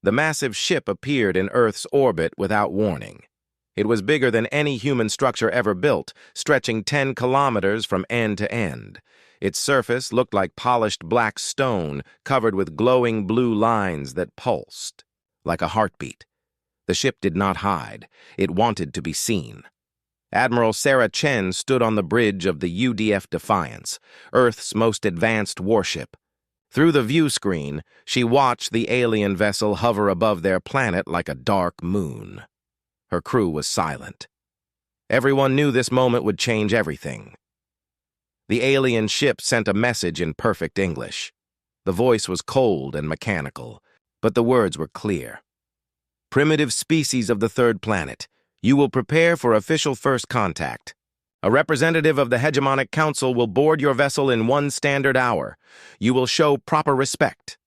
The massive ship appeared in Earth's orbit without warning. It was bigger than any human structure ever built, stretching 10 kilometers from end to end. Its surface looked like polished black stone, covered with glowing blue lines that pulsed, like a heartbeat. The ship did not hide. It wanted to be seen. Admiral Sarah Chen stood on the bridge of the UDF Defiance, Earth's most advanced warship. Through the view screen, she watched the alien vessel hover above their planet like a dark moon. Her crew was silent. Everyone knew this moment would change everything. The alien ship sent a message in perfect English. The voice was cold and mechanical, but the words were clear. Primitive species of the third planet, you will prepare for official first contact. A representative of the Hegemonic Council will board your vessel in 1 standard hour. You will show proper respect.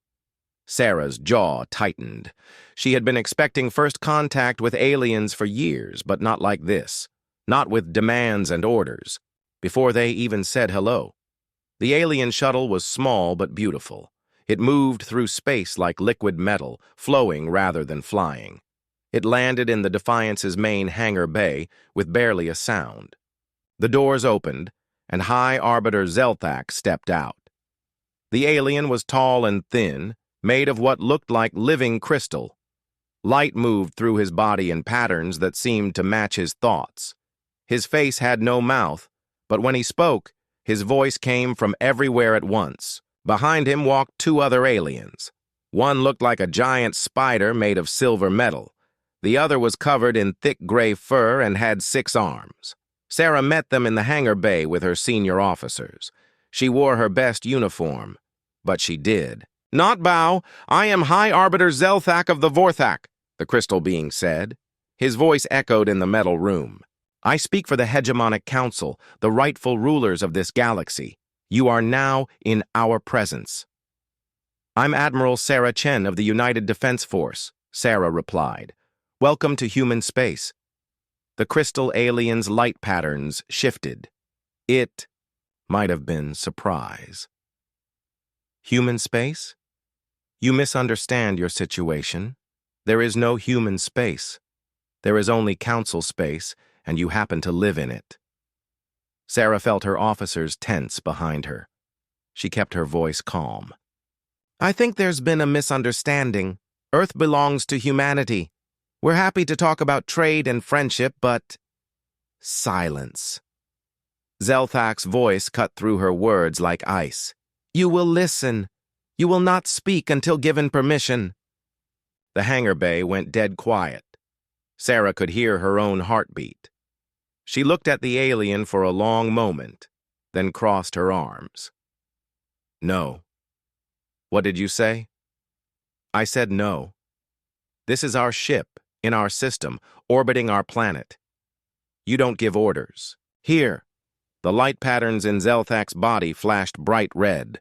Sarah's jaw tightened. She had been expecting first contact with aliens for years, but not like this. Not with demands and orders. Before they even said hello. The alien shuttle was small but beautiful. It moved through space like liquid metal, flowing rather than flying. It landed in the Defiance's main hangar bay with barely a sound. The doors opened, and High Arbiter Zelthak stepped out. The alien was tall and thin, made of what looked like living crystal. Light moved through his body in patterns that seemed to match his thoughts. His face had no mouth, but when he spoke, his voice came from everywhere at once. Behind him walked 2 other aliens. One looked like a giant spider made of silver metal. The other was covered in thick gray fur and had 6 arms. Sarah met them in the hangar bay with her senior officers. She wore her best uniform, but she did. "Not bow. I am High Arbiter Zelthak of the Vorthak," the crystal being said. His voice echoed in the metal room. "I speak for the Hegemonic Council, the rightful rulers of this galaxy. You are now in our presence." "I'm Admiral Sarah Chen of the United Defense Force," Sarah replied. "Welcome to human space." The crystal alien's light patterns shifted. It might have been surprise. "Human space? You misunderstand your situation. There is no human space. There is only council space, and you happen to live in it." Sarah felt her officers tense behind her. She kept her voice calm. "I think there's been a misunderstanding. Earth belongs to humanity. We're happy to talk about trade and friendship, but..." Silence. Zelthak's voice cut through her words like ice. "You will listen. You will not speak until given permission." The hangar bay went dead quiet. Sarah could hear her own heartbeat. She looked at the alien for a long moment, then crossed her arms. "No." "What did you say?" "I said no. This is our ship, in our system, orbiting our planet. You don't give orders. Here." The light patterns in Zelthak's body flashed bright red.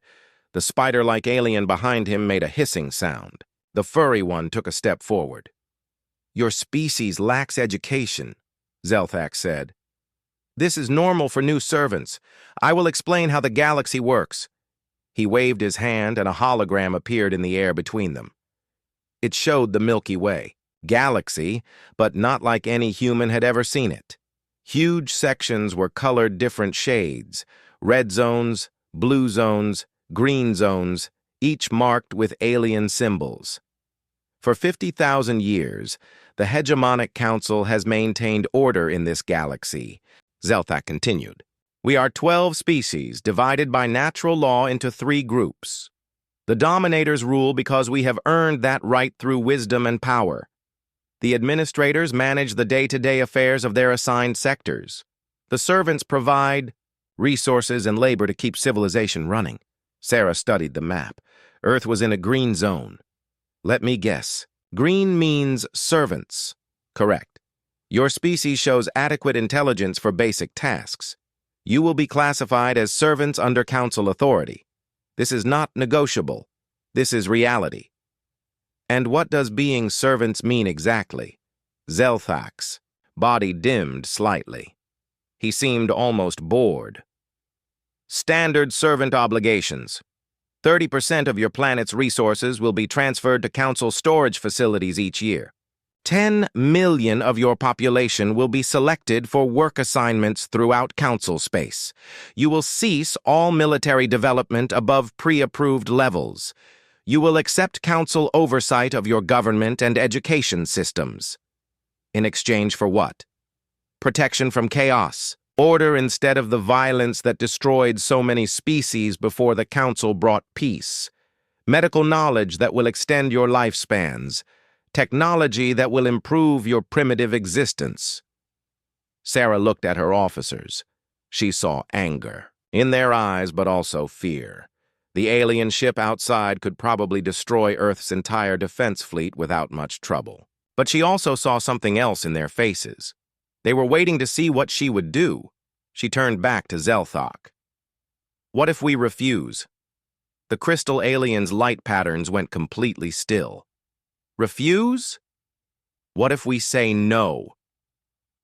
The spider-like alien behind him made a hissing sound. The furry one took a step forward. "Your species lacks education," Zelthak said. "This is normal for new servants. I will explain how the galaxy works." He waved his hand and a hologram appeared in the air between them. It showed the Milky Way. Galaxy, but not like any human had ever seen it. Huge sections were colored different shades, red zones, blue zones, green zones, each marked with alien symbols. For 50,000 years, the Hegemonic Council has maintained order in this galaxy, Zelthak continued. "We are 12 species divided by natural law into 3 groups. The dominators rule because we have earned that right through wisdom and power. The administrators manage the day-to-day affairs of their assigned sectors. The servants provide resources and labor to keep civilization running." Sarah studied the map. Earth was in a green zone. "Let me guess. Green means servants." "Correct. Your species shows adequate intelligence for basic tasks. You will be classified as servants under council authority. This is not negotiable. This is reality." "And what does being servants mean exactly?" Zelthak's body dimmed slightly. He seemed almost bored. "Standard servant obligations. 30% of your planet's resources will be transferred to Council storage facilities each year. 10 million of your population will be selected for work assignments throughout Council space. You will cease all military development above pre-approved levels. You will accept Council oversight of your government and education systems. In exchange for what? Protection from chaos. Order instead of the violence that destroyed so many species before the Council brought peace. Medical knowledge that will extend your lifespans. Technology that will improve your primitive existence. Sarah looked at her officers. She saw anger in their eyes, but also fear. The alien ship outside could probably destroy Earth's entire defense fleet without much trouble. But she also saw something else in their faces. They were waiting to see what she would do. She turned back to Zelthak. What if we refuse? The crystal alien's light patterns went completely still. Refuse? What if we say no?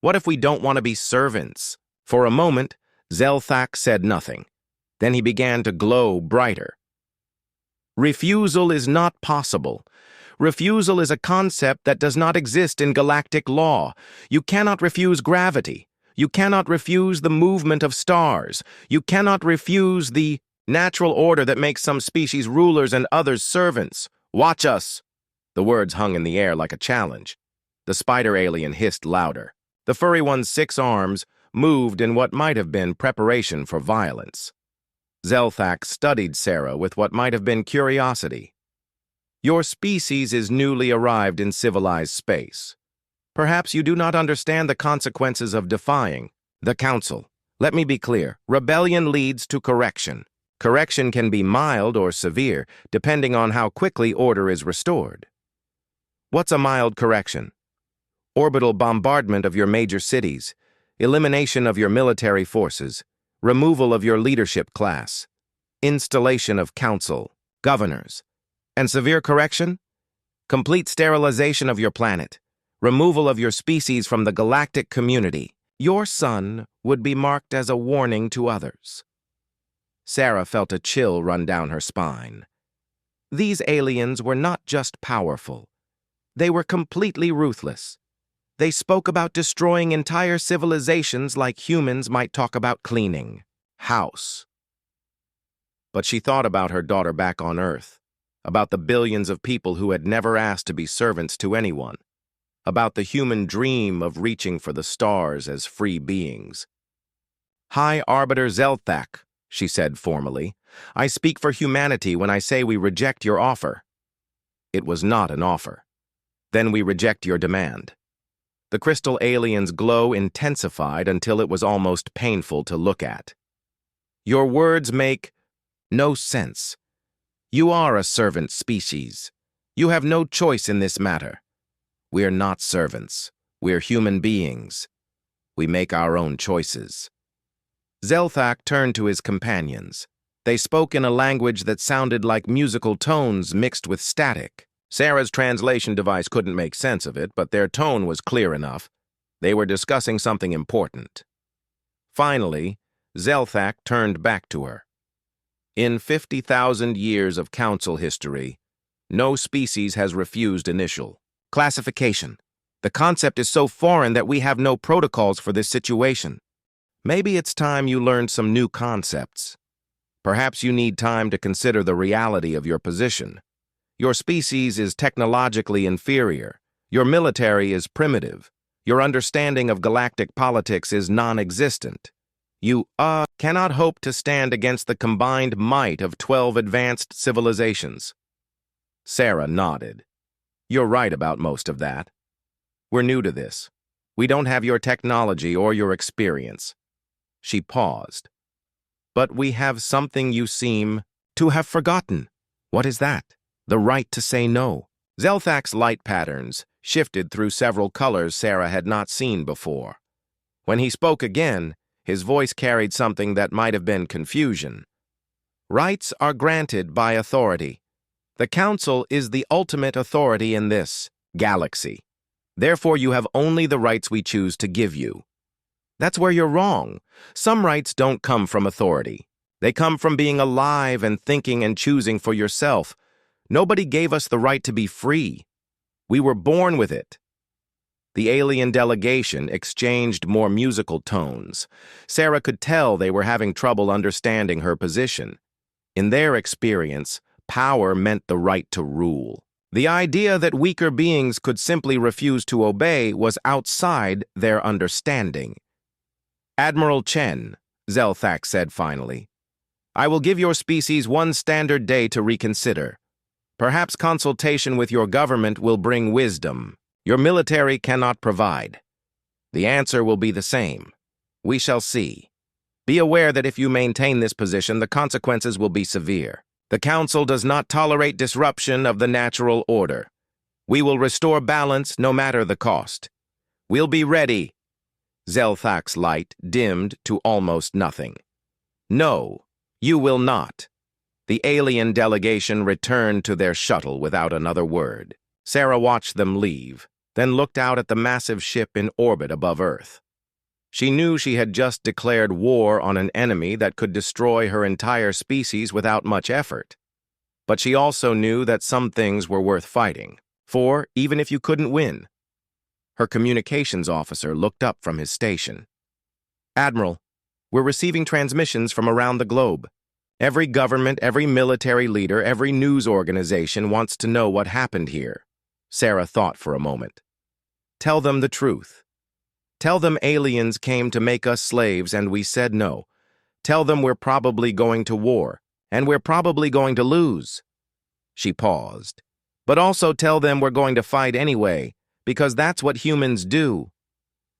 What if we don't want to be servants? For a moment, Zelthak said nothing. Then he began to glow brighter. Refusal is not possible. Refusal is a concept that does not exist in galactic law. You cannot refuse gravity. You cannot refuse the movement of stars. You cannot refuse the natural order that makes some species rulers and others servants. Watch us. The words hung in the air like a challenge. The spider alien hissed louder. The furry one's 6 arms moved in what might have been preparation for violence. Zelthak studied Sarah with what might have been curiosity. Your species is newly arrived in civilized space. Perhaps you do not understand the consequences of defying the Council. Let me be clear. Rebellion leads to correction. Correction can be mild or severe, depending on how quickly order is restored. What's a mild correction? Orbital bombardment of your major cities, elimination of your military forces, removal of your leadership class, installation of council, governors. And severe correction? Complete sterilization of your planet, removal of your species from the galactic community. Your son would be marked as a warning to others. Sarah felt a chill run down her spine. These aliens were not just powerful. They were completely ruthless. They spoke about destroying entire civilizations like humans might talk about cleaning house. But she thought about her daughter back on Earth, about the billions of people who had never asked to be servants to anyone, about the human dream of reaching for the stars as free beings. High Arbiter Zelthak, she said formally, I speak for humanity when I say we reject your offer. It was not an offer. Then we reject your demand. The crystal alien's glow intensified until it was almost painful to look at. Your words make no sense. You are a servant species. You have no choice in this matter. We're not servants. We're human beings. We make our own choices. Zelthak turned to his companions. They spoke in a language that sounded like musical tones mixed with static. Sarah's translation device couldn't make sense of it, but their tone was clear enough. They were discussing something important. Finally, Zelthak turned back to her. In 50,000 years of council history, no species has refused initial classification. The concept is so foreign that we have no protocols for this situation. Maybe it's time you learned some new concepts. Perhaps you need time to consider the reality of your position. Your species is technologically inferior. Your military is primitive. Your understanding of galactic politics is non-existent. You, cannot hope to stand against the combined might of 12 advanced civilizations. Sarah nodded. You're right about most of that. We're new to this. We don't have your technology or your experience. She paused. But we have something you seem to have forgotten. What is that? The right to say no. Zelthak's light patterns shifted through several colors Sarah had not seen before. When he spoke again, his voice carried something that might have been confusion. Rights are granted by authority. The Council is the ultimate authority in this galaxy. Therefore, you have only the rights we choose to give you. That's where you're wrong. Some rights don't come from authority. They come from being alive and thinking and choosing for yourself. Nobody gave us the right to be free. We were born with it." The alien delegation exchanged more musical tones. Sarah could tell they were having trouble understanding her position. In their experience, power meant the right to rule. The idea that weaker beings could simply refuse to obey was outside their understanding. "Admiral Chen," Zelthak said finally, "I will give your species one standard day to reconsider. Perhaps consultation with your government will bring wisdom. Your military cannot provide. The answer will be the same. We shall see. Be aware that if you maintain this position, the consequences will be severe. The Council does not tolerate disruption of the natural order. We will restore balance no matter the cost. We'll be ready." Zelthak's light dimmed to almost nothing. "No, you will not." The alien delegation returned to their shuttle without another word. Sarah watched them leave, then looked out at the massive ship in orbit above Earth. She knew she had just declared war on an enemy that could destroy her entire species without much effort. But she also knew that some things were worth fighting for, even if you couldn't win. Her communications officer looked up from his station. "Admiral, we're receiving transmissions from around the globe. Every government, every military leader, every news organization wants to know what happened here." Sarah thought for a moment. "Tell them the truth. Tell them aliens came to make us slaves and we said no. Tell them we're probably going to war, and we're probably going to lose." She paused. "But also tell them we're going to fight anyway, because that's what humans do."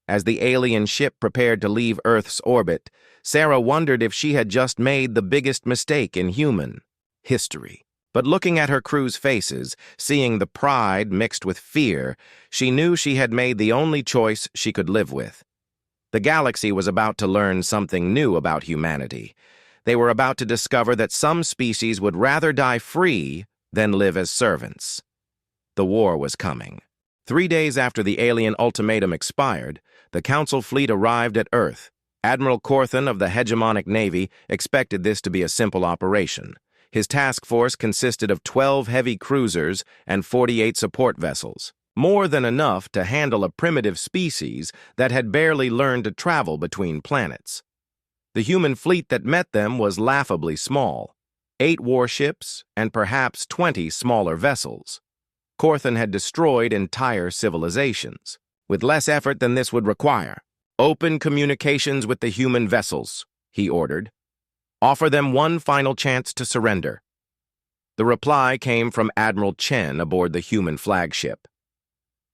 As the alien ship prepared to leave Earth's orbit, Sarah wondered if she had just made the biggest mistake in human history. But looking at her crew's faces, seeing the pride mixed with fear, she knew she had made the only choice she could live with. The galaxy was about to learn something new about humanity. They were about to discover that some species would rather die free than live as servants. The war was coming. 3 days after the alien ultimatum expired, the Council fleet arrived at Earth. Admiral Corthan of the hegemonic Navy expected this to be a simple operation. His task force consisted of 12 heavy cruisers and 48 support vessels, more than enough to handle a primitive species that had barely learned to travel between planets. The human fleet that met them was laughably small, 8 warships and perhaps 20 smaller vessels. Corthan had destroyed entire civilizations. With less effort than this would require, "Open communications with the human vessels," he ordered. "Offer them one final chance to surrender." The reply came from Admiral Chen aboard the human flagship.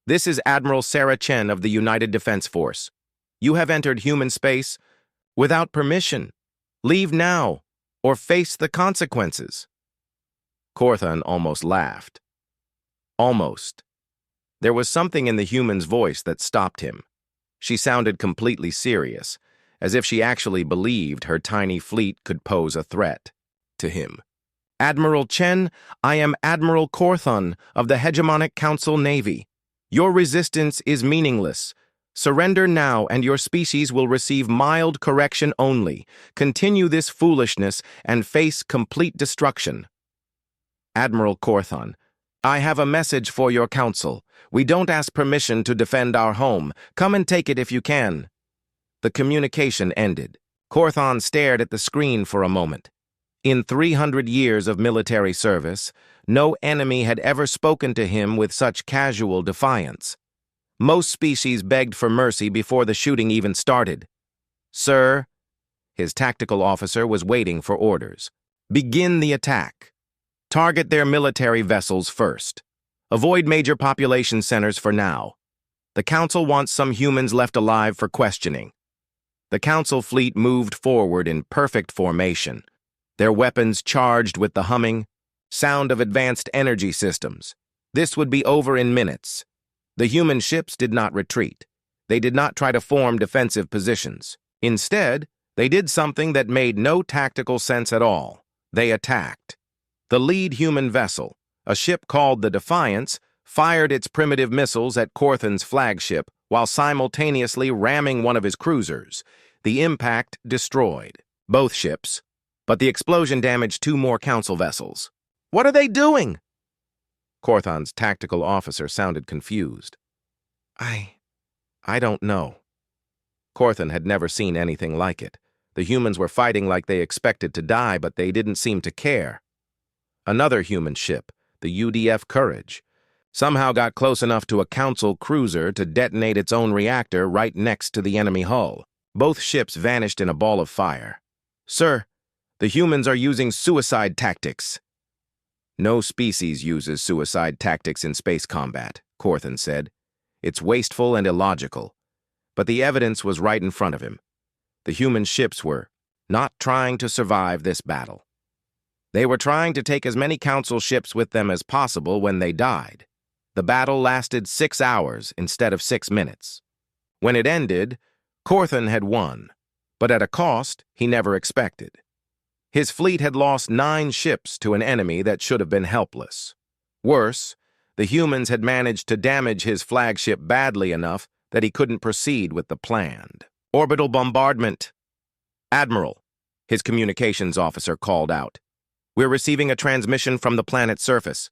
"This is Admiral Sarah Chen of the United Defense Force. You have entered human space without permission. Leave now, or face the consequences." Corthan almost laughed. Almost. There was something in the human's voice that stopped him. She sounded completely serious, as if she actually believed her tiny fleet could pose a threat to him. "Admiral Chen, I am Admiral Corthan of the Hegemonic Council Navy. Your resistance is meaningless. Surrender now and your species will receive mild correction only. Continue this foolishness and face complete destruction." "Admiral Corthan, I have a message for your council. We don't ask permission to defend our home. Come and take it if you can." The communication ended. Corthan stared at the screen for a moment. In 300 years of military service, no enemy had ever spoken to him with such casual defiance. Most species begged for mercy before the shooting even started. "Sir," his tactical officer was waiting for orders. "Begin the attack. Target their military vessels first. Avoid major population centers for now. The Council wants some humans left alive for questioning." The Council fleet moved forward in perfect formation, their weapons charged with the humming sound of advanced energy systems. This would be over in minutes. The human ships did not retreat. They did not try to form defensive positions. Instead, they did something that made no tactical sense at all. They attacked. The lead human vessel, a ship called the Defiance, fired its primitive missiles at Corthan's flagship while simultaneously ramming one of his cruisers. The impact destroyed both ships. but the explosion damaged 2 more council vessels. "What are they doing?" Corthon's tactical officer sounded confused. I don't know." Corthon had never seen anything like it. The humans were fighting like they expected to die, but they didn't seem to care. Another human ship, the UDF Courage, somehow got close enough to a council cruiser to detonate its own reactor right next to the enemy hull. Both ships vanished in a ball of fire. "Sir, the humans are using suicide tactics." "No species uses suicide tactics in space combat," Corthon said. "It's wasteful and illogical." But the evidence was right in front of him. The human ships were not trying to survive this battle. They were trying to take as many council ships with them as possible when they died. The battle lasted 6 hours instead of 6 minutes. When it ended, Corthon had won, but at a cost he never expected. His fleet had lost 9 ships to an enemy that should have been helpless. Worse, the humans had managed to damage his flagship badly enough that he couldn't proceed with the planned orbital bombardment. "Admiral," his communications officer called out, "we're receiving a transmission from the planet's surface."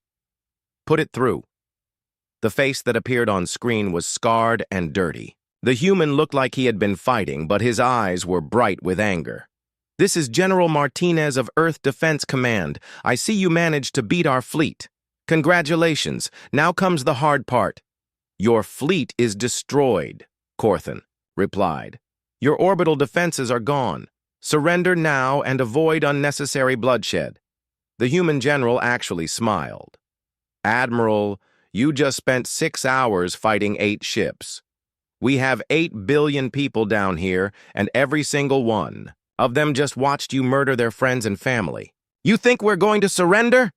"Put it through." The face that appeared on screen was scarred and dirty. The human looked like he had been fighting, but his eyes were bright with anger. "This is General Martinez of Earth Defense Command. I see you managed to beat our fleet. Congratulations. Now comes the hard part." "Your fleet is destroyed," Corthon replied. "Your orbital defenses are gone. Surrender now and avoid unnecessary bloodshed." The human general actually smiled. "Admiral, you just spent 6 hours fighting 8 ships. We have 8 billion people down here, and every single one of them just watched you murder their friends and family. You think we're going to surrender?"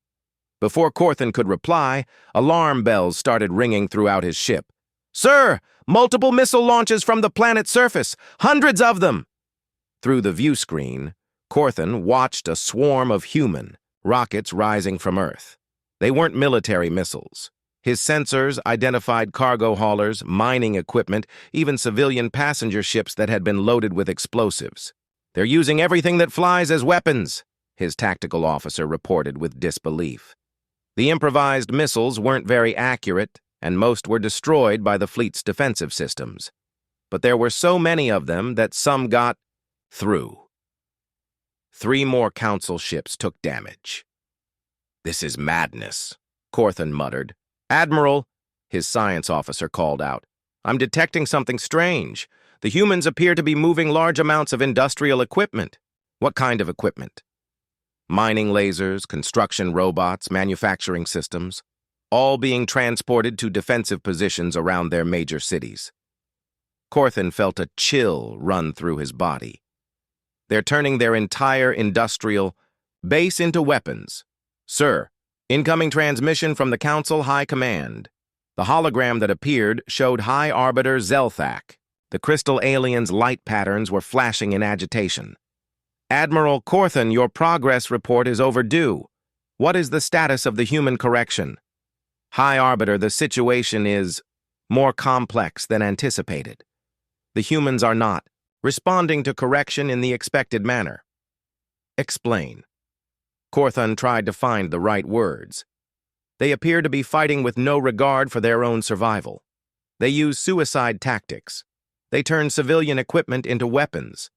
Before Corthon could reply, alarm bells started ringing throughout his ship. "Sir, multiple missile launches from the planet's surface, hundreds of them!" Through the view screen, Corthon watched a swarm of human rockets rising from Earth. They weren't military missiles. His sensors identified cargo haulers, mining equipment, even civilian passenger ships that had been loaded with explosives. "They're using everything that flies as weapons," his tactical officer reported with disbelief. The improvised missiles weren't very accurate, and most were destroyed by the fleet's defensive systems. But there were so many of them that some got through. 3 more council ships took damage. "This is madness," Corthon muttered. "Admiral," his science officer called out, "I'm detecting something strange. The humans appear to be moving large amounts of industrial equipment." "What kind of equipment?" "Mining lasers, construction robots, manufacturing systems, all being transported to defensive positions around their major cities." Corthon felt a chill run through his body. "They're turning their entire industrial base into weapons. Sir, incoming transmission from the Council High Command." The hologram that appeared showed High Arbiter Zelthak. The crystal alien's light patterns were flashing in agitation. "Admiral Corthon, your progress report is overdue. What is the status of the human correction?" "High Arbiter, the situation is more complex than anticipated. The humans are not responding to correction in the expected manner." "Explain." Corthon tried to find the right words. "They appear to be fighting with no regard for their own survival. They use suicide tactics. They turn civilian equipment into weapons.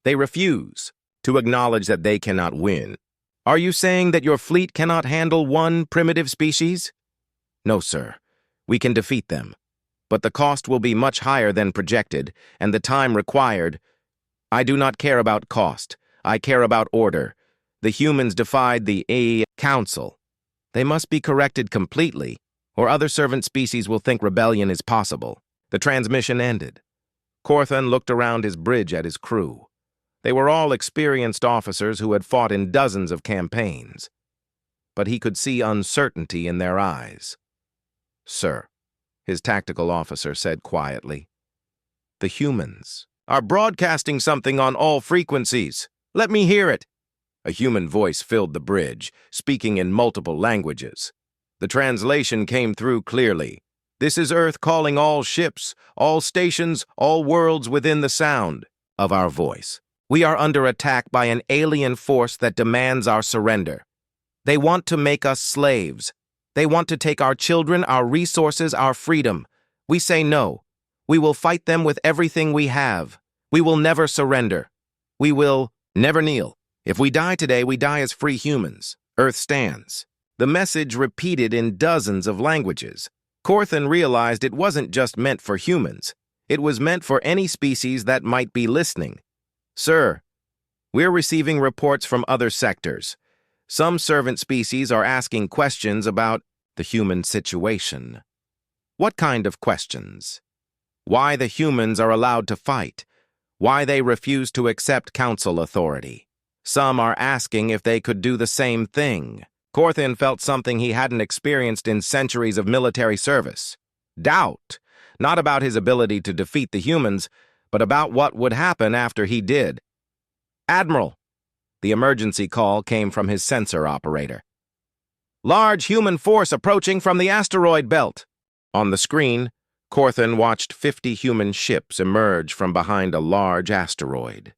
They refuse to acknowledge that they cannot win." "Are you saying that your fleet cannot handle one primitive species?" "No, sir. We can defeat them. But the cost will be much higher than projected, and the time required. I do not care about cost. I care about order. The humans defied the Council. They must be corrected completely, or other servant species will think rebellion is possible." The transmission ended. Corthon looked around his bridge at his crew. They were all experienced officers who had fought in dozens of campaigns. But he could see uncertainty in their eyes. "Sir," his tactical officer said quietly, "the humans are broadcasting something on all frequencies. Let me hear it." A human voice filled the bridge, speaking in multiple languages. The translation came through clearly. "This is Earth calling all ships, all stations, all worlds within the sound of our voice. We are under attack by an alien force that demands our surrender. They want to make us slaves. They want to take our children, our resources, our freedom. We say no. We will fight them with everything we have. We will never surrender. We will never kneel. If we die today, we die as free humans. Earth stands. The message repeated in dozens of languages. Corthan realized it wasn't just meant for humans. It was meant for any species that might be listening. Sir, we're receiving reports from other sectors. Some servant species are asking questions about the human situation. What kind of questions? Why the humans are allowed to fight? Why they refuse to accept council authority? Some are asking if they could do the same thing. Corthan felt something he hadn't experienced in centuries of military service. Doubt, not about his ability to defeat the humans, but about what would happen after he did. Admiral! The emergency call came from his sensor operator. Large human force approaching from the asteroid belt. On the screen, Corthan watched 50 human ships emerge from behind a large asteroid.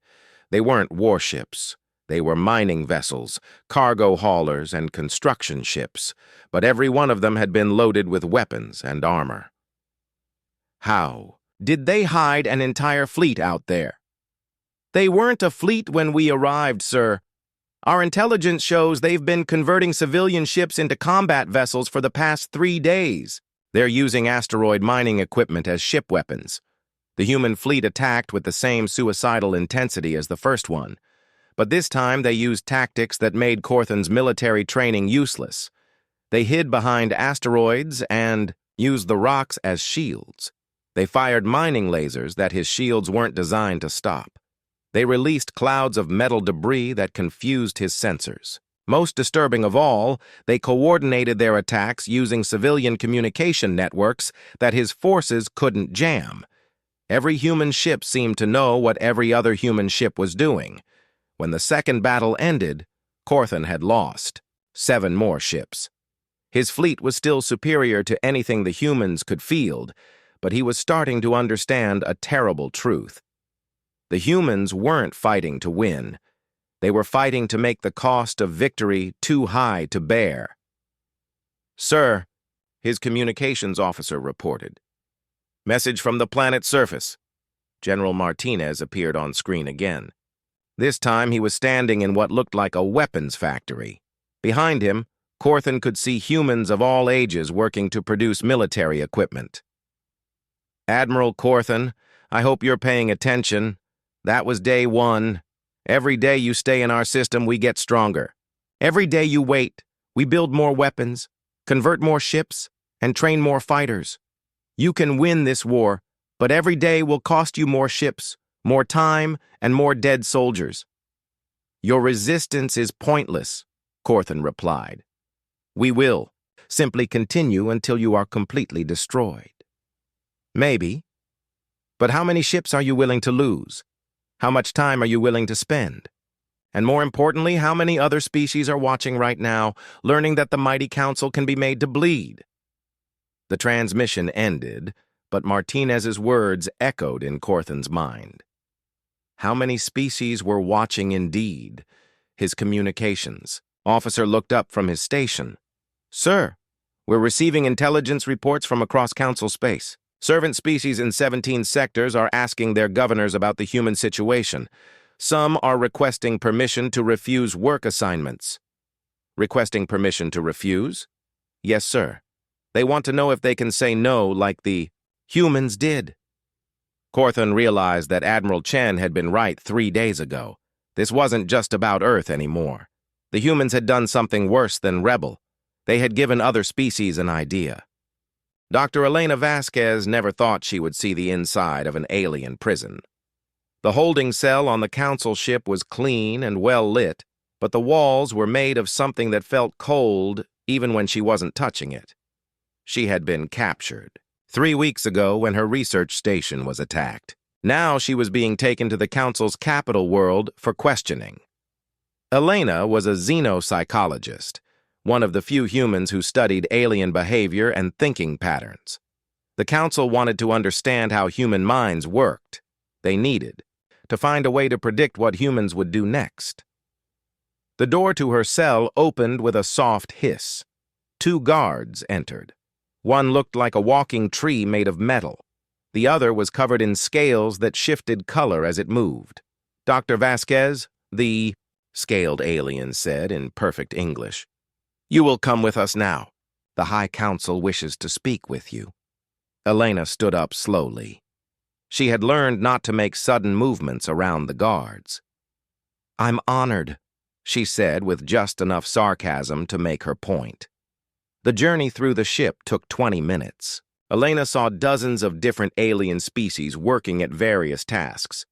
They weren't warships. They were mining vessels, cargo haulers, and construction ships, but every one of them had been loaded with weapons and armor. How did they hide an entire fleet out there? They weren't a fleet when we arrived, sir. Our intelligence shows they've been converting civilian ships into combat vessels for the past 3 days. They're using asteroid mining equipment as ship weapons. The human fleet attacked with the same suicidal intensity as the first one, but this time they used tactics that made Corthan's military training useless. They hid behind asteroids and used the rocks as shields. They fired mining lasers that his shields weren't designed to stop. They released clouds of metal debris that confused his sensors. Most disturbing of all, they coordinated their attacks using civilian communication networks that his forces couldn't jam. Every human ship seemed to know what every other human ship was doing. When the second battle ended, Corthan had lost 7 more ships. His fleet was still superior to anything the humans could field, but he was starting to understand a terrible truth. The humans weren't fighting to win. They were fighting to make the cost of victory too high to bear. Sir, his communications officer reported. Message from the planet's surface. General Martinez appeared on screen again. This time he was standing in what looked like a weapons factory. Behind him, Corthan could see humans of all ages working to produce military equipment. Admiral Corthan, I hope you're paying attention. That was day 1. Every day you stay in our system, we get stronger. Every day you wait, we build more weapons, convert more ships, and train more fighters. You can win this war, but every day will cost you more ships, more time, and more dead soldiers. Your resistance is pointless, Corthan replied. We will simply continue until you are completely destroyed. Maybe. But how many ships are you willing to lose? How much time are you willing to spend? And more importantly, how many other species are watching right now, learning that the mighty council can be made to bleed? The transmission ended, but Martinez's words echoed in Corthan's mind. How many species were watching indeed? His communications. Officer looked up from his station. Sir, we're receiving intelligence reports from across council space. Servant species in 17 sectors are asking their governors about the human situation. Some are requesting permission to refuse work assignments. Requesting permission to refuse? Yes, sir. They want to know if they can say no like the humans did. Corthan realized that Admiral Chen had been right 3 days ago. This wasn't just about Earth anymore. The humans had done something worse than rebel. They had given other species an idea. Dr. Elena Vasquez never thought she would see the inside of an alien prison. The holding cell on the council ship was clean and well lit, but the walls were made of something that felt cold even when she wasn't touching it. She had been captured 3 weeks ago when her research station was attacked. Now she was being taken to the council's capital world for questioning. Elena was a xenopsychologist, one of the few humans who studied alien behavior and thinking patterns. The council wanted to understand how human minds worked. They needed to find a way to predict what humans would do next. The door to her cell opened with a soft hiss. 2 guards entered. One looked like a walking tree made of metal. The other was covered in scales that shifted color as it moved. "Dr. Vasquez," the scaled alien said in perfect English, "you will come with us now. The High Council wishes to speak with you." Elena stood up slowly. She had learned not to make sudden movements around the guards. "I'm honored," she said with just enough sarcasm to make her point. The journey through the ship took 20 minutes. Elena saw dozens of different alien species working at various tasks.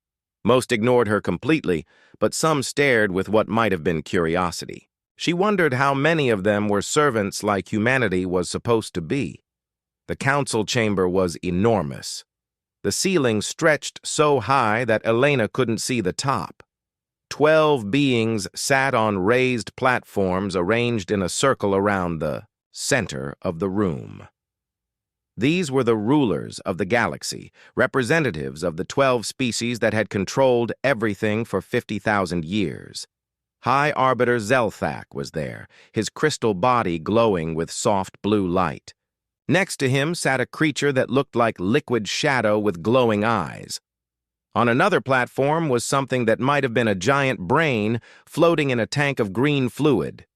Most ignored her completely, but some stared with what might have been curiosity. She wondered how many of them were servants like humanity was supposed to be. The council chamber was enormous. The ceiling stretched so high that Elena couldn't see the top. 12 beings sat on raised platforms arranged in a circle around the center of the room. These were the rulers of the galaxy, representatives of the 12 species that had controlled everything for 50,000 years. High Arbiter Zelthak was there, his crystal body glowing with soft blue light. Next to him sat a creature that looked like liquid shadow with glowing eyes. On another platform was something that might have been a giant brain floating in a tank of green fluid.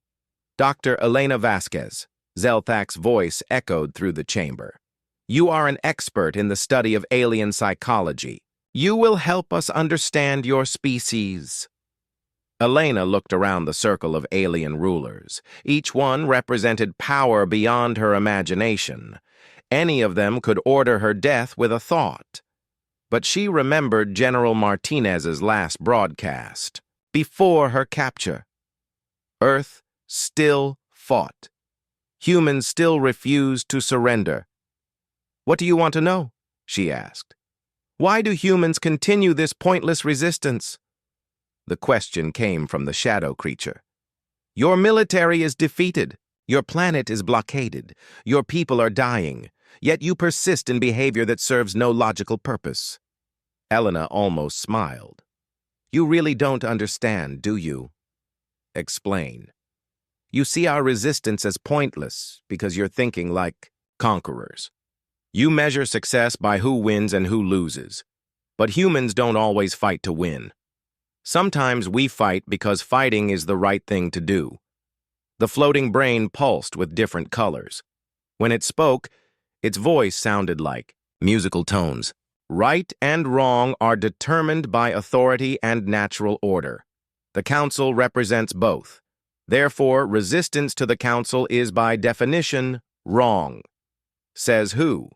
"Dr. Elena Vasquez," Zelthak's voice echoed through the chamber. "You are an expert in the study of alien psychology. You will help us understand your species." Elena looked around the circle of alien rulers. Each one represented power beyond her imagination. Any of them could order her death with a thought. But she remembered General Martinez's last broadcast, before her capture. Earth still fought. Humans still refused to surrender. "What do you want to know?" she asked. "Why do humans continue this pointless resistance?" The question came from the shadow creature. "Your military is defeated. Your planet is blockaded. Your people are dying. Yet you persist in behavior that serves no logical purpose." Elena almost smiled. "You really don't understand, do you?" "Explain." "You see our resistance as pointless because you're thinking like conquerors. You measure success by who wins and who loses. But humans don't always fight to win. Sometimes we fight because fighting is the right thing to do." The floating brain pulsed with different colors. When it spoke, its voice sounded like musical tones. "Right and wrong are determined by authority and natural order. The council represents both. Therefore, resistance to the council is by definition wrong." Says who?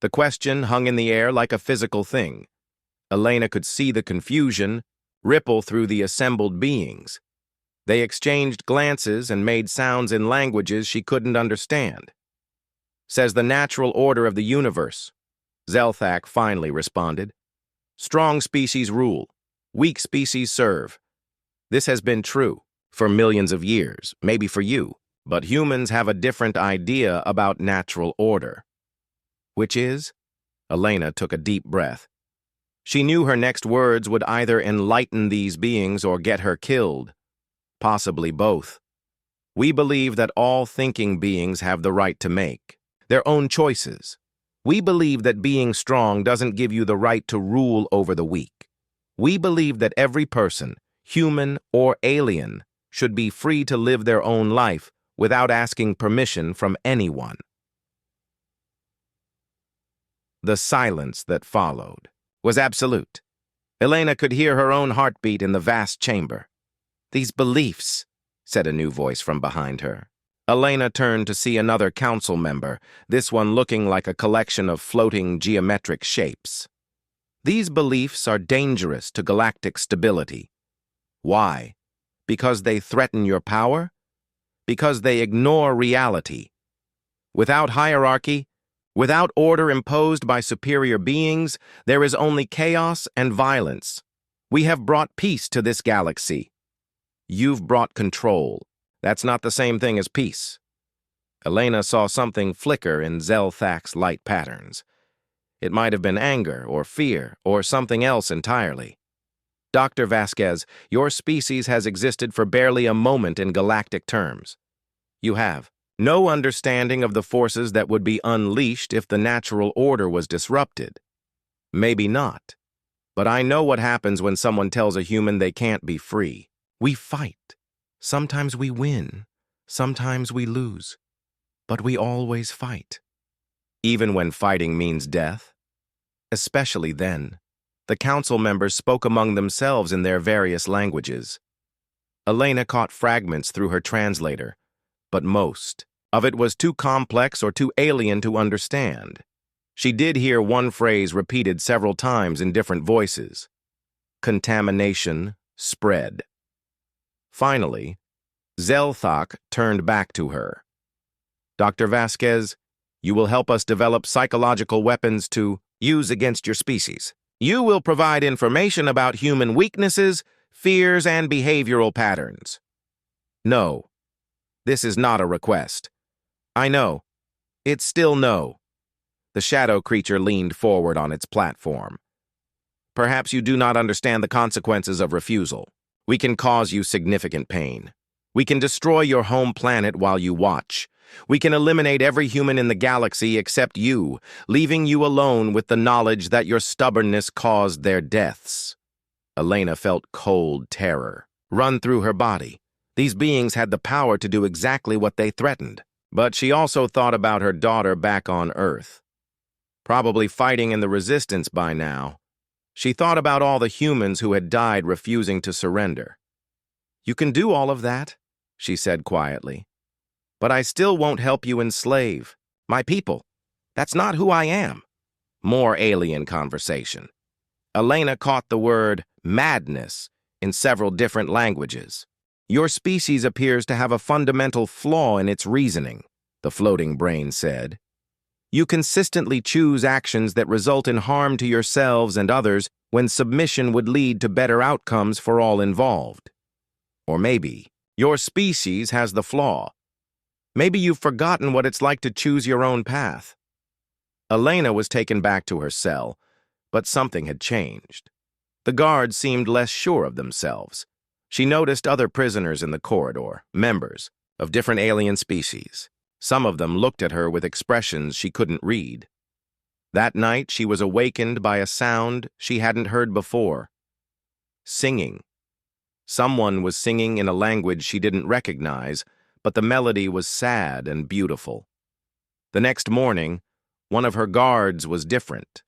The question hung in the air like a physical thing. Elena could see the confusion ripple through the assembled beings. They exchanged glances and made sounds in languages she couldn't understand. "Says the natural order of the universe," Zelthak finally responded. "Strong species rule. Weak species serve. This has been true for millions of years, maybe for you, but humans have a different idea about natural order." "Which is?" Elena took a deep breath. She knew her next words would either enlighten these beings or get her killed. Possibly both. "We believe that all thinking beings have the right to make their own choices. We believe that being strong doesn't give you the right to rule over the weak. We believe that every person, human or alien, should be free to live their own life without asking permission from anyone." The silence that followed was absolute. Elena could hear her own heartbeat in the vast chamber. "These beliefs," said a new voice from behind her. Elena turned to see another council member, this one looking like a collection of floating geometric shapes. "These beliefs are dangerous to galactic stability." "Why? Because they threaten your power? Because they ignore reality. Without hierarchy, without order imposed by superior beings, there is only chaos and violence. We have brought peace to this galaxy." "You've brought control. That's not the same thing as peace." Elena saw something flicker in Zelthak's light patterns. It might have been anger or fear or something else entirely. Dr. Vasquez, your species has existed for barely a moment in galactic terms. You have no understanding of the forces that would be unleashed if the natural order was disrupted. Maybe not. But I know what happens when someone tells a human they can't be free. We fight. Sometimes we win. Sometimes we lose. But we always fight. Even when fighting means death. Especially then. The council members spoke among themselves in their various languages. Elena caught fragments through her translator, but most of it was too complex or too alien to understand. She did hear one phrase repeated several times in different voices. Contamination spread. Finally, Zelthak turned back to her. Dr. Vasquez, you will help us develop psychological weapons to use against your species. You will provide information about human weaknesses, fears, and behavioral patterns. No, this is not a request. I know. It's still no. The shadow creature leaned forward on its platform. Perhaps you do not understand the consequences of refusal. We can cause you significant pain. We can destroy your home planet while you watch. We can eliminate every human in the galaxy except you, leaving you alone with the knowledge that your stubbornness caused their deaths. Elena felt cold terror run through her body. These beings had the power to do exactly what they threatened. But she also thought about her daughter back on Earth. Probably fighting in the resistance by now. She thought about all the humans who had died refusing to surrender. You can do all of that, she said quietly. But I still won't help you enslave my people. That's not who I am. More alien conversation. Elena caught the word madness in several different languages. Your species appears to have a fundamental flaw in its reasoning, the floating brain said. You consistently choose actions that result in harm to yourselves and others when submission would lead to better outcomes for all involved. Or maybe your species has the flaw. Maybe you've forgotten what it's like to choose your own path. Elena was taken back to her cell, but something had changed. The guards seemed less sure of themselves. She noticed other prisoners in the corridor, members of different alien species. Some of them looked at her with expressions she couldn't read. That night, she was awakened by a sound she hadn't heard before. Singing. Someone was singing in a language she didn't recognize, but the melody was sad and beautiful. The next morning, one of her guards was different.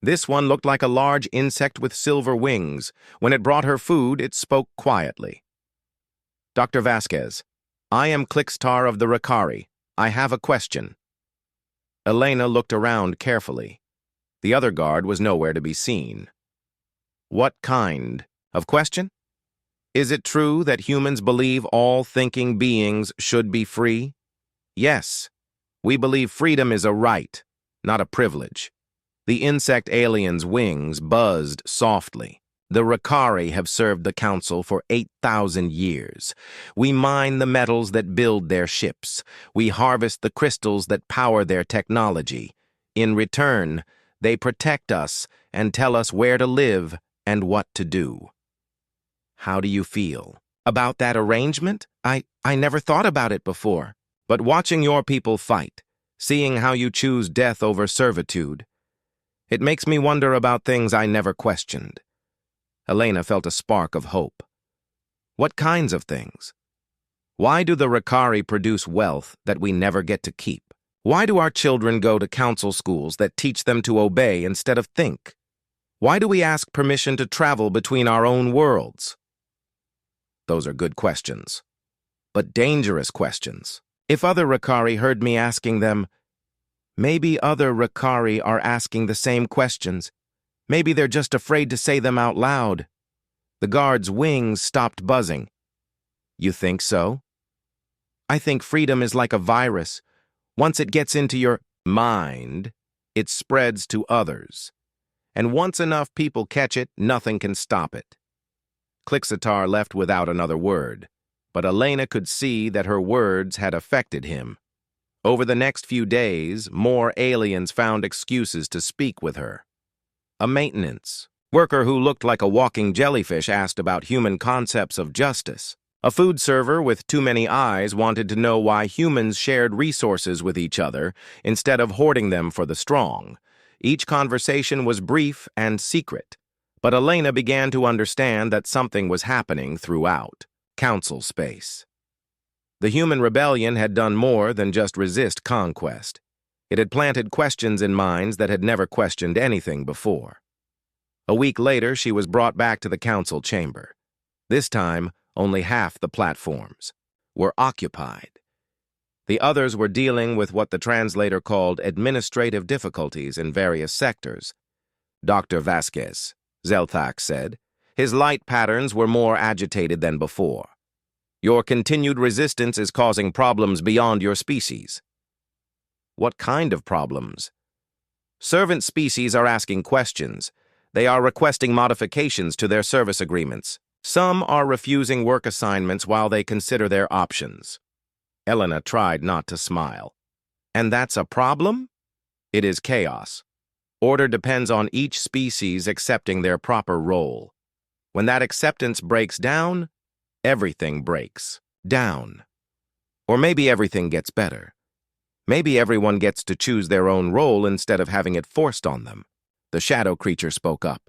This one looked like a large insect with silver wings. When it brought her food, it spoke quietly. Dr. Vasquez, I am Clixtar of the Rakari. I have a question. Elena looked around carefully. The other guard was nowhere to be seen. What kind of question? Is it true that humans believe all thinking beings should be free? Yes. We believe freedom is a right, not a privilege. The insect alien's wings buzzed softly. The Rakari have served the Council for 8,000 years. We mine the metals that build their ships. We harvest the crystals that power their technology. In return, they protect us and tell us where to live and what to do. How do you feel about that arrangement? I never thought about it before. But watching your people fight, seeing how you choose death over servitude, it makes me wonder about things I never questioned. Elena felt a spark of hope. What kinds of things? Why do the Rakari produce wealth that we never get to keep? Why do our children go to council schools that teach them to obey instead of think? Why do we ask permission to travel between our own worlds? Those are good questions, but dangerous questions. If other Rakari heard me asking them, maybe other Rakari are asking the same questions. Maybe they're just afraid to say them out loud. The guard's wings stopped buzzing. You think so? I think freedom is like a virus. Once it gets into your mind, it spreads to others. And once enough people catch it, nothing can stop it. Clixatar left without another word, but Elena could see that her words had affected him. Over the next few days, more aliens found excuses to speak with her. A maintenance Worker who looked like a walking jellyfish asked about human concepts of justice. A food server with too many eyes wanted to know why humans shared resources with each other instead of hoarding them for the strong. Each conversation was brief and secret, but Elena began to understand that something was happening throughout council space. The human rebellion had done more than just resist conquest. It had planted questions in minds that had never questioned anything before. A week later, she was brought back to the council chamber. This time, only half the platforms were occupied. The others were dealing with what the translator called administrative difficulties in various sectors. Dr. Vasquez, Zelthak said, his light patterns were more agitated than before. Your continued resistance is causing problems beyond your species. What kind of problems? Servant species are asking questions. They are requesting modifications to their service agreements. Some are refusing work assignments while they consider their options. Elena tried not to smile. And that's a problem? It is chaos. Order depends on each species accepting their proper role. When that acceptance breaks down, everything breaks down. Or maybe everything gets better. Maybe everyone gets to choose their own role instead of having it forced on them. The shadow creature spoke up.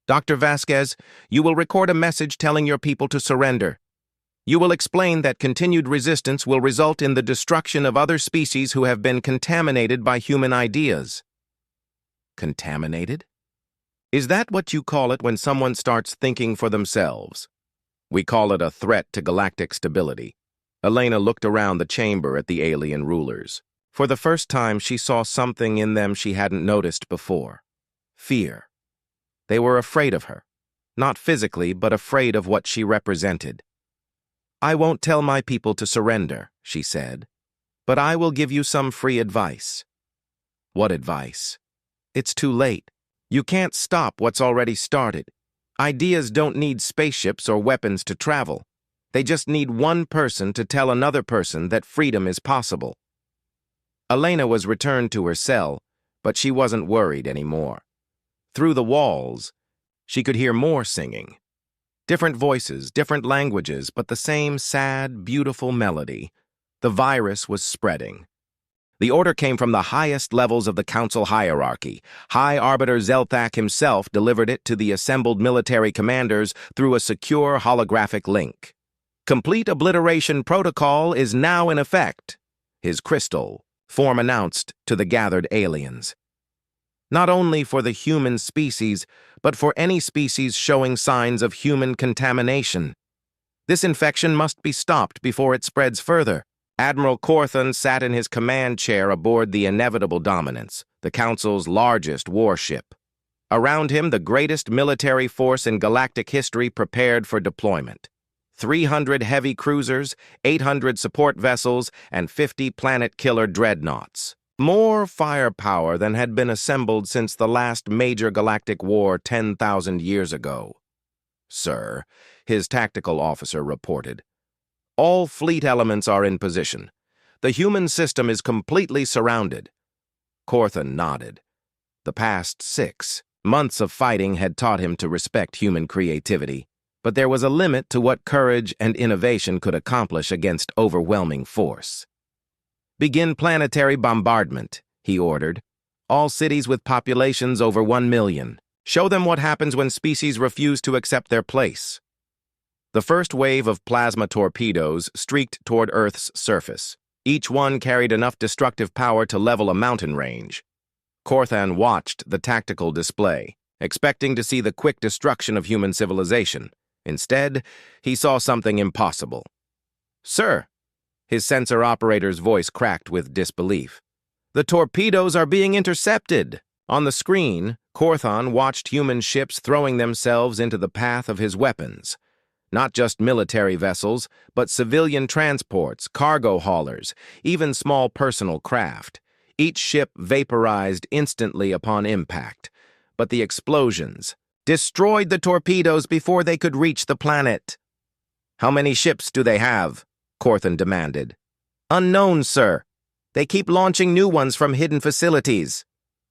Dr. Vasquez, you will record a message telling your people to surrender. You will explain that continued resistance will result in the destruction of other species who have been contaminated by human ideas. Contaminated? Is that what you call it when someone starts thinking for themselves? We call it a threat to galactic stability. Elena looked around the chamber at the alien rulers. For the first time, she saw something in them she hadn't noticed before. Fear. They were afraid of her. Not physically, but afraid of what she represented. I won't tell my people to surrender, she said, but I will give you some free advice. What advice? It's too late. You can't stop what's already started. Ideas don't need spaceships or weapons to travel. They just need one person to tell another person that freedom is possible. Elena was returned to her cell, but she wasn't worried anymore. Through the walls, she could hear more singing. Different voices, different languages, but the same sad, beautiful melody. The virus was spreading. The order came from the highest levels of the council hierarchy. High Arbiter Zelthak himself delivered it to the assembled military commanders through a secure holographic link. Complete obliteration protocol is now in effect, his crystal form announced to the gathered aliens. Not only for the human species, but for any species showing signs of human contamination. This infection must be stopped before it spreads further. Admiral Corthon sat in his command chair aboard the Inevitable Dominance, the Council's largest warship. Around him, the greatest military force in galactic history prepared for deployment. 300 heavy cruisers, 800 support vessels, and 50 planet-killer dreadnoughts. More firepower than had been assembled since the last major galactic war 10,000 years ago. Sir, his tactical officer reported. All fleet elements are in position. The human system is completely surrounded. Corthon nodded. The past 6 months of fighting had taught him to respect human creativity, but there was a limit to what courage and innovation could accomplish against overwhelming force. Begin planetary bombardment, he ordered. All cities with populations over 1 million. Show them what happens when species refuse to accept their place. The first wave of plasma torpedoes streaked toward Earth's surface. Each one carried enough destructive power to level a mountain range. Corthon watched the tactical display, expecting to see the quick destruction of human civilization. Instead, he saw something impossible. Sir, his sensor operator's voice cracked with disbelief. The torpedoes are being intercepted. On the screen, Corthon watched human ships throwing themselves into the path of his weapons. Not just military vessels, but civilian transports, cargo haulers, even small personal craft. Each ship vaporized instantly upon impact. But the explosions destroyed the torpedoes before they could reach the planet. How many ships do they have? Corthon demanded. Unknown, sir. They keep launching new ones from hidden facilities.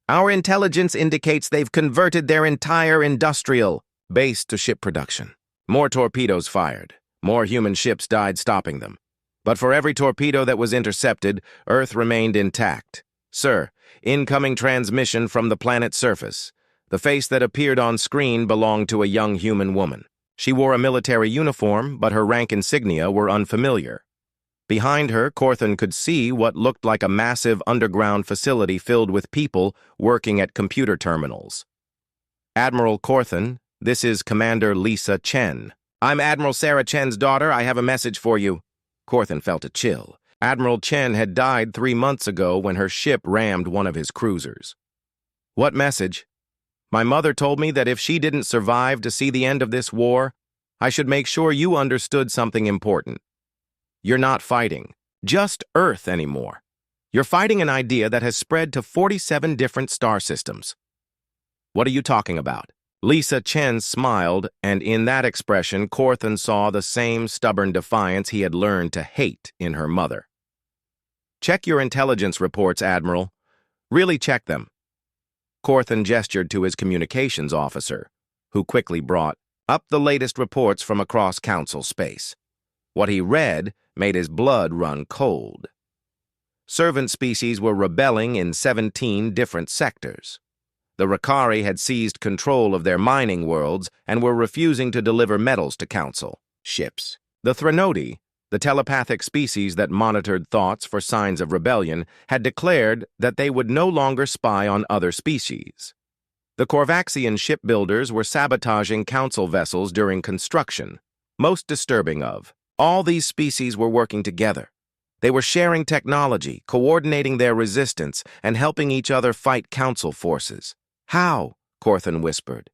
Our intelligence indicates they've converted their entire industrial base to ship production. More torpedoes fired. More human ships died stopping them. But for every torpedo that was intercepted, Earth remained intact. Sir, incoming transmission from the planet's surface. The face that appeared on screen belonged to a young human woman. She wore a military uniform, but her rank insignia were unfamiliar. Behind her, Corthan could see what looked like a massive underground facility filled with people working at computer terminals. Admiral Corthan, this is Commander Lisa Chen. I'm Admiral Sarah Chen's daughter. I have a message for you. Corthan felt a chill. Admiral Chen had died 3 months ago when her ship rammed one of his cruisers. What message? My mother told me that if she didn't survive to see the end of this war, I should make sure you understood something important. You're not fighting just Earth anymore. You're fighting an idea that has spread to 47 different star systems. What are you talking about? Lisa Chen smiled, and in that expression, Corthan saw the same stubborn defiance he had learned to hate in her mother. Check your intelligence reports, Admiral. Really check them. Corthan gestured to his communications officer, who quickly brought up the latest reports from across Council space. What he read made his blood run cold. Servant species were rebelling in 17 different sectors. The Rakari had seized control of their mining worlds and were refusing to deliver metals to Council ships. The Threnodi, the telepathic species that monitored thoughts for signs of rebellion, had declared that they would no longer spy on other species. The Korvaxian shipbuilders were sabotaging Council vessels during construction. Most disturbing of, all these species were working together. They were sharing technology, coordinating their resistance, and helping each other fight Council forces. How? Corthan whispered.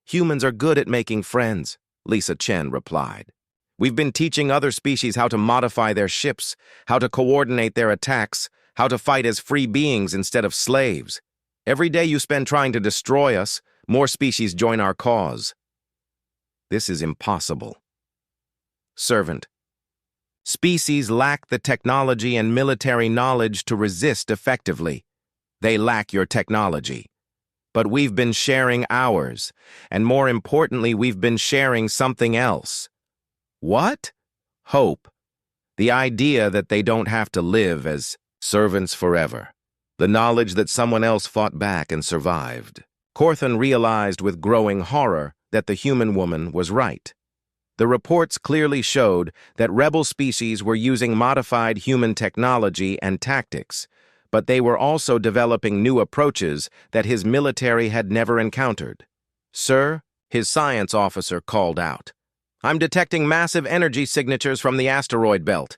Humans are good at making friends, Lisa Chen replied. We've been teaching other species how to modify their ships, how to coordinate their attacks, how to fight as free beings instead of slaves. Every day you spend trying to destroy us, more species join our cause. This is impossible. Servant. Species lack the technology and military knowledge to resist effectively. They lack your technology. But we've been sharing ours, and more importantly, we've been sharing something else. What? Hope. The idea that they don't have to live as servants forever. The knowledge that someone else fought back and survived. Corthan realized with growing horror that the human woman was right. The reports clearly showed that rebel species were using modified human technology and tactics, but they were also developing new approaches that his military had never encountered. Sir, his science officer called out. I'm detecting massive energy signatures from the asteroid belt.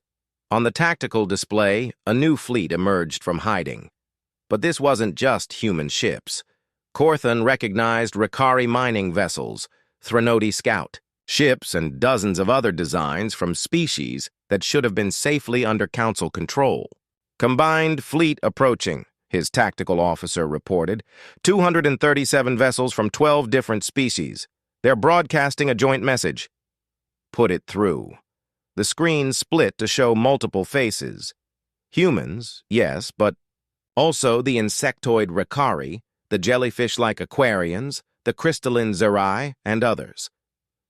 On the tactical display, a new fleet emerged from hiding. But this wasn't just human ships. Corthan recognized Rakari mining vessels, Threnodi Scout, ships and dozens of other designs from species that should have been safely under Council control. Combined fleet approaching, his tactical officer reported. 237 vessels from 12 different species. They're broadcasting a joint message. Put it through. The screen split to show multiple faces. Humans, yes, but also the insectoid Rakari, the jellyfish-like Aquarians, the crystalline Zerai, and others.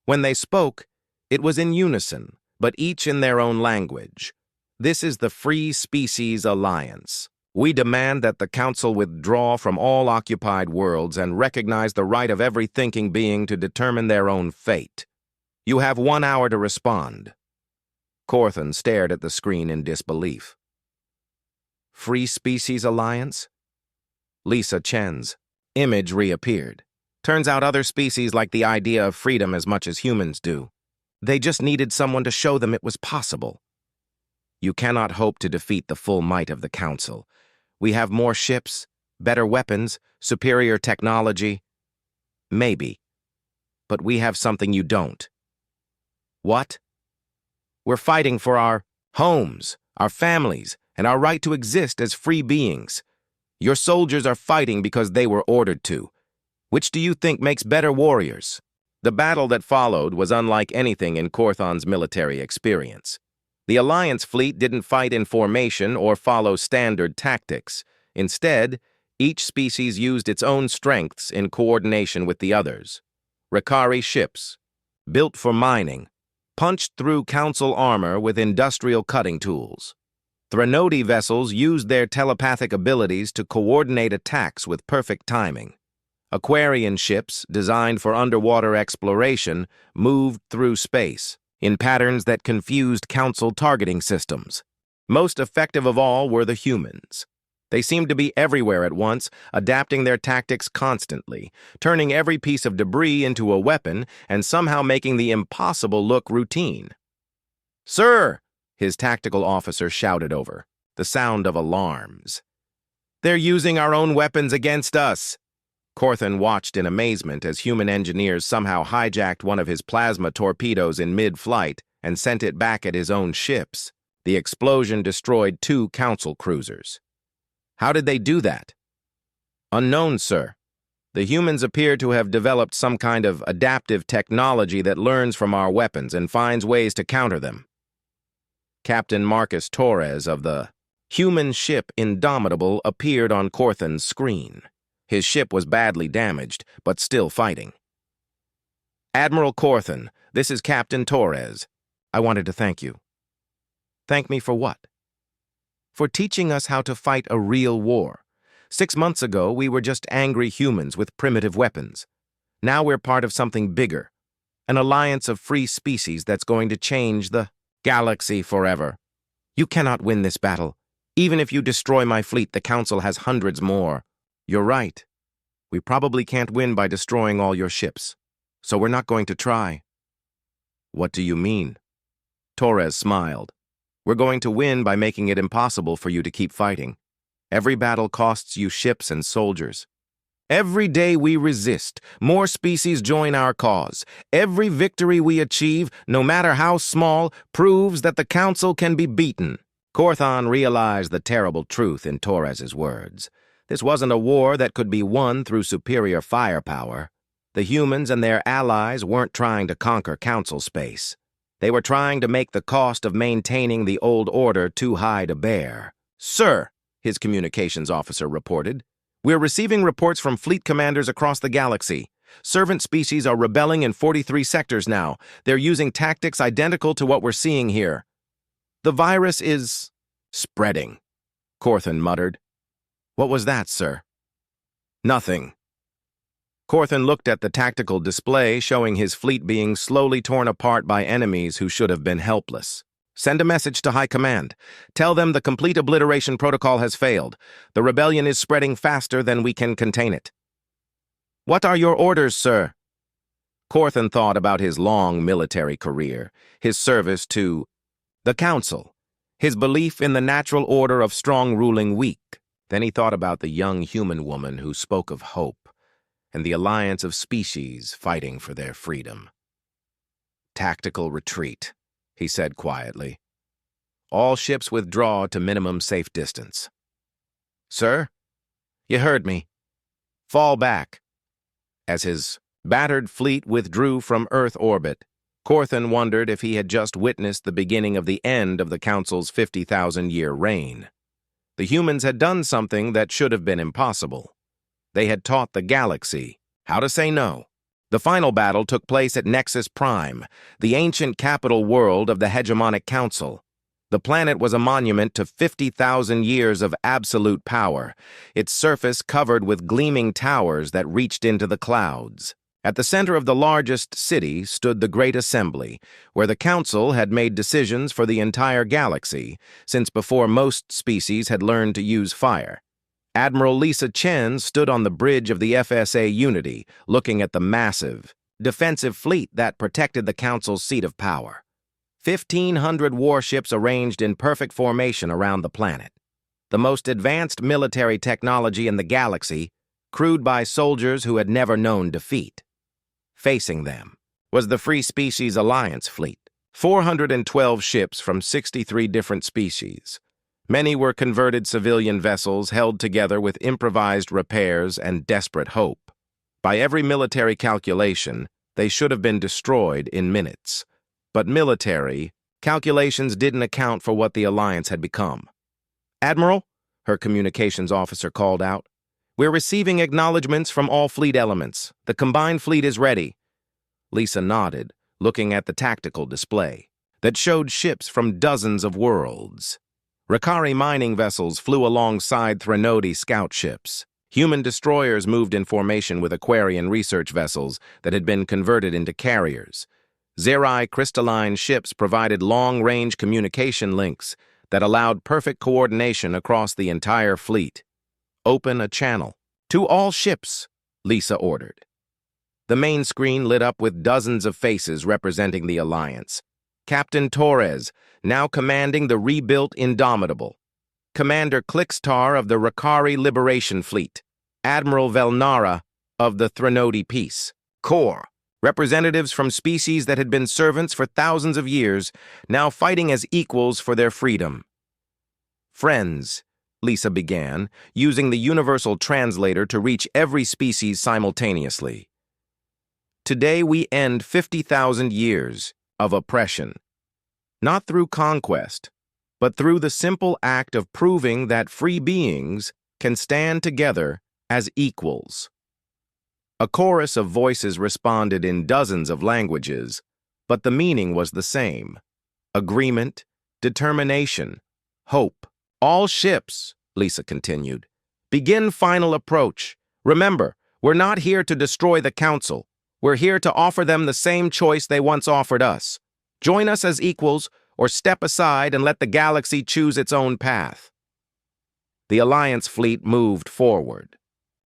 When they spoke, it was in unison, but each in their own language. This is the Free Species Alliance. We demand that the Council withdraw from all occupied worlds and recognize the right of every thinking being to determine their own fate. You have 1 hour to respond. Corthan stared at the screen in disbelief. Free Species Alliance? Lisa Chen's image reappeared. Turns out other species like the idea of freedom as much as humans do. They just needed someone to show them it was possible. You cannot hope to defeat the full might of the Council. We have more ships, better weapons, superior technology. Maybe. But we have something you don't. What? We're fighting for our homes, our families, and our right to exist as free beings. Your soldiers are fighting because they were ordered to. Which do you think makes better warriors? The battle that followed was unlike anything in Corthan's military experience. The Alliance fleet didn't fight in formation or follow standard tactics. Instead, Each species used its own strengths in coordination with the others. Ricari ships, built for mining, punched through Council armor with industrial cutting tools. Threnody vessels used their telepathic abilities to coordinate attacks with perfect timing. Aquarian ships, designed for underwater exploration, moved through space in patterns that confused Council targeting systems. Most effective of all were the humans. They seemed to be everywhere at once, adapting their tactics constantly, turning every piece of debris into a weapon and somehow making the impossible look routine. "Sir!" his tactical officer shouted over, the sound of alarms. "They're using our own weapons against us." Corthan watched in amazement as human engineers somehow hijacked one of his plasma torpedoes in mid-flight and sent it back at his own ships. The explosion destroyed 2 Council cruisers. "How did they do that?" "Unknown, sir. The humans appear to have developed some kind of adaptive technology that learns from our weapons and finds ways to counter them." Captain Marcus Torres of the human ship Indomitable appeared on Corthan's screen. His ship was badly damaged, but still fighting. "Admiral Corthan, this is Captain Torres. I wanted to thank you." "Thank me for what?" "For teaching us how to fight a real war. 6 months ago, we were just angry humans with primitive weapons. Now we're part of something bigger, an alliance of free species that's going to change the galaxy forever. You cannot win this battle. Even if you destroy my fleet, the Council has hundreds more." "You're right. We probably can't win by destroying all your ships, so we're not going to try." "What do you mean?" Torres smiled. "We're going to win by making it impossible for you to keep fighting. Every battle costs you ships and soldiers. Every day we resist, more species join our cause. Every victory we achieve, no matter how small, proves that the Council can be beaten." Corthan realized the terrible truth in Torres's words. This wasn't a war that could be won through superior firepower. The humans and their allies weren't trying to conquer Council space. They were trying to make the cost of maintaining the old order too high to bear. "Sir," his communications officer reported, "we're receiving reports from fleet commanders across the galaxy. Servant species are rebelling in 43 sectors now. They're using tactics identical to what we're seeing here. The virus is spreading," Corthan muttered. "What was that, sir?" "Nothing." Corthan looked at the tactical display showing his fleet being slowly torn apart by enemies who should have been helpless. "Send a message to High Command. Tell them the complete obliteration protocol has failed. The rebellion is spreading faster than we can contain it." "What are your orders, sir?" Corthan thought about his long military career, his service to the Council, his belief in the natural order of strong ruling weak. Then he thought about the young human woman who spoke of hope, and the alliance of species fighting for their freedom. "Tactical retreat," he said quietly. "All ships withdraw to minimum safe distance." "Sir?" "You heard me. Fall back." As his battered fleet withdrew from Earth orbit, Corthan wondered if he had just witnessed the beginning of the end of the Council's 50,000-year reign. The humans had done something that should have been impossible. They had taught the galaxy how to say no. The final battle took place at Nexus Prime, the ancient capital world of the hegemonic Council. The planet was a monument to 50,000 years of absolute power, its surface covered with gleaming towers that reached into the clouds. At the center of the largest city stood the Great Assembly, where the Council had made decisions for the entire galaxy, since before most species had learned to use fire. Admiral Lisa Chen stood on the bridge of the FSA Unity, looking at the massive, defensive fleet that protected the Council's seat of power. 1,500 warships arranged in perfect formation around the planet. The most advanced military technology in the galaxy, crewed by soldiers who had never known defeat. Facing them was the Free Species Alliance fleet, 412 ships from 63 different species. Many were converted civilian vessels held together with improvised repairs and desperate hope. By every military calculation, they should have been destroyed in minutes. But military calculations didn't account for what the Alliance had become. "Admiral," her communications officer called out, We're receiving acknowledgments from all fleet elements. The combined fleet is ready. Lisa nodded, looking at the tactical display that showed ships from dozens of worlds. Rakari mining vessels flew alongside Threnody scout ships. Human destroyers moved in formation with Aquarian research vessels that had been converted into carriers. Zerai crystalline ships provided long-range communication links that allowed perfect coordination across the entire fleet. Open a channel. To all ships, Lisa ordered. The main screen lit up with dozens of faces representing the Alliance. Captain Torres, now commanding the rebuilt Indomitable. Commander Clickstar of the Rakari Liberation Fleet. Admiral Velnara of the Threnody Peace Corps. Representatives from species that had been servants for thousands of years, now fighting as equals for their freedom. Friends, Lisa began, using the universal translator to reach every species simultaneously. Today we end 50,000 years of oppression, not through conquest, but through the simple act of proving that free beings can stand together as equals. A chorus of voices responded in dozens of languages, but the meaning was the same. Agreement, determination, hope. All ships, Lisa continued, begin final approach. Remember, we're not here to destroy the Council. We're here to offer them the same choice they once offered us. Join us as equals, or step aside and let the galaxy choose its own path. The Alliance fleet moved forward.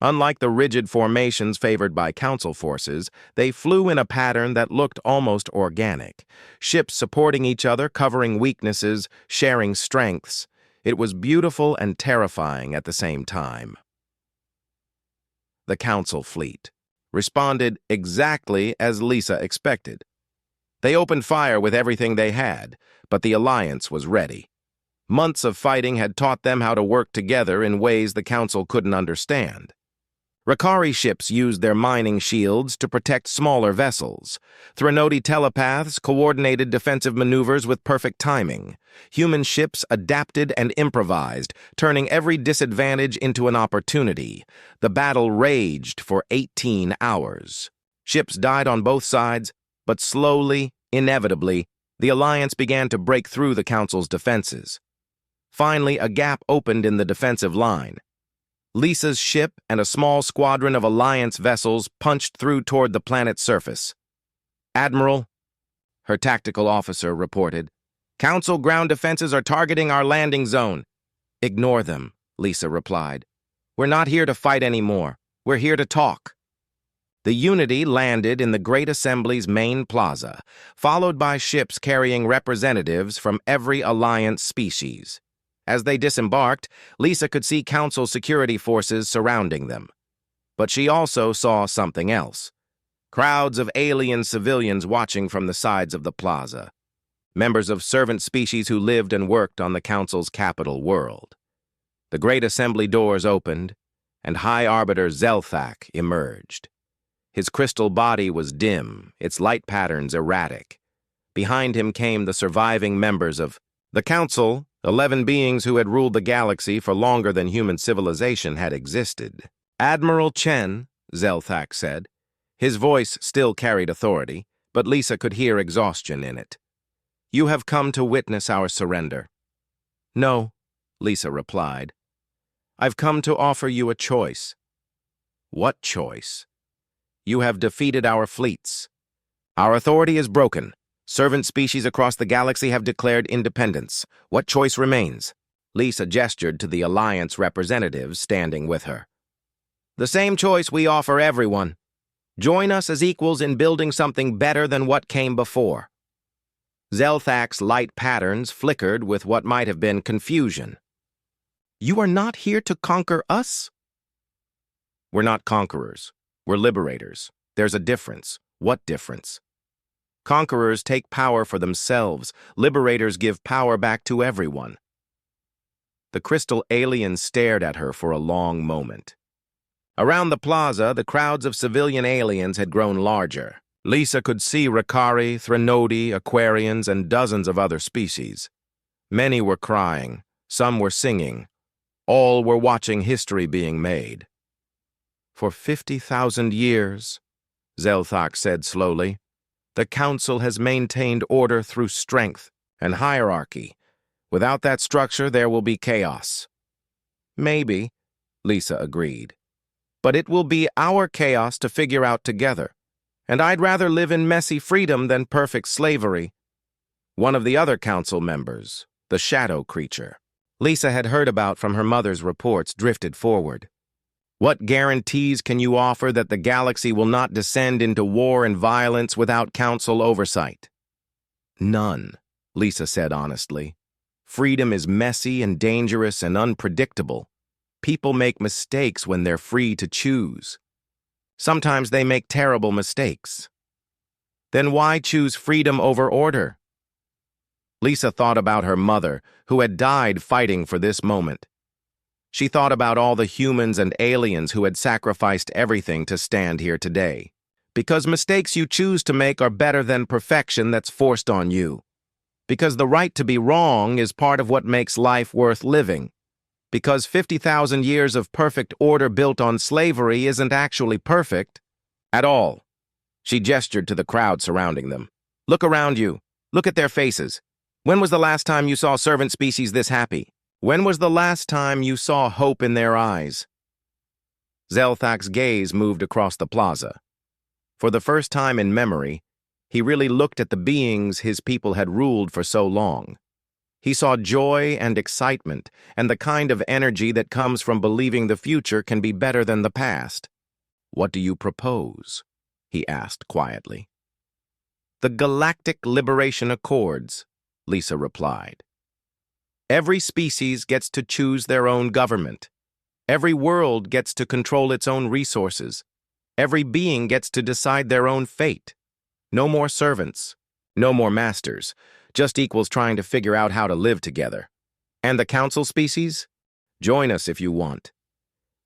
Unlike the rigid formations favored by Council forces, they flew in a pattern that looked almost organic. Ships supporting each other, covering weaknesses, sharing strengths. It was beautiful and terrifying at the same time. The Council fleet responded exactly as Lisa expected. They opened fire with everything they had, but the Alliance was ready. Months of fighting had taught them how to work together in ways the Council couldn't understand. Rakari ships used their mining shields to protect smaller vessels. Threnody telepaths coordinated defensive maneuvers with perfect timing. Human ships adapted and improvised, turning every disadvantage into an opportunity. The battle raged for 18 hours. Ships died on both sides, but slowly, inevitably, the Alliance began to break through the Council's defenses. Finally, a gap opened in the defensive line. Lisa's ship and a small squadron of Alliance vessels punched through toward the planet's surface. Admiral, her tactical officer reported, Council ground defenses are targeting our landing zone. Ignore them, Lisa replied. We're not here to fight anymore. We're here to talk. The Unity landed in the Great Assembly's main plaza, followed by ships carrying representatives from every Alliance species. As they disembarked, Lisa could see Council security forces surrounding them. But she also saw something else. Crowds of alien civilians watching from the sides of the plaza. Members of servant species who lived and worked on the Council's capital world. The Great Assembly doors opened, and High Arbiter Zelthak emerged. His crystal body was dim, its light patterns erratic. Behind him came the surviving members of the Council, 11 beings who had ruled the galaxy for longer than human civilization had existed. Admiral Chen, Zelthak said. His voice still carried authority, but Lisa could hear exhaustion in it. You have come to witness our surrender. No, Lisa replied. I've come to offer you a choice. What choice? You have defeated our fleets. Our authority is broken. Servant species across the galaxy have declared independence. What choice remains? Lisa gestured to the Alliance representatives standing with her. The same choice we offer everyone. Join us as equals in building something better than what came before. Zelthak's light patterns flickered with what might have been confusion. You are not here to conquer us? We're not conquerors. We're liberators. There's a difference. What difference? Conquerors take power for themselves. Liberators give power back to everyone. The crystal alien stared at her for a long moment. Around the plaza, the crowds of civilian aliens had grown larger. Lisa could see Rakari, Threnody, Aquarians, and dozens of other species. Many were crying. Some were singing. All were watching history being made. For 50,000 years, Zelthak said slowly, the Council has maintained order through strength and hierarchy. Without that structure, there will be chaos. Maybe, Lisa agreed. But it will be our chaos to figure out together. And I'd rather live in messy freedom than perfect slavery. One of the other council members, the shadow creature, Lisa had heard about from her mother's reports, drifted forward. What guarantees can you offer that the galaxy will not descend into war and violence without council oversight? None, Lisa said honestly. Freedom is messy and dangerous and unpredictable. People make mistakes when they're free to choose. Sometimes they make terrible mistakes. Then why choose freedom over order? Lisa thought about her mother, who had died fighting for this moment. She thought about all the humans and aliens who had sacrificed everything to stand here today. Because mistakes you choose to make are better than perfection that's forced on you. Because the right to be wrong is part of what makes life worth living. Because 50,000 years of perfect order built on slavery isn't actually perfect at all. She gestured to the crowd surrounding them. Look around you. Look at their faces. When was the last time you saw servant species this happy? When was the last time you saw hope in their eyes? Zelthak's gaze moved across the plaza. For the first time in memory, he really looked at the beings his people had ruled for so long. He saw joy and excitement and the kind of energy that comes from believing the future can be better than the past. What do you propose? He asked quietly. The Galactic Liberation Accords, Lisa replied. Every species gets to choose their own government. Every world gets to control its own resources. Every being gets to decide their own fate. No more servants. No more masters. Just equals trying to figure out how to live together. And the council species? Join us if you want.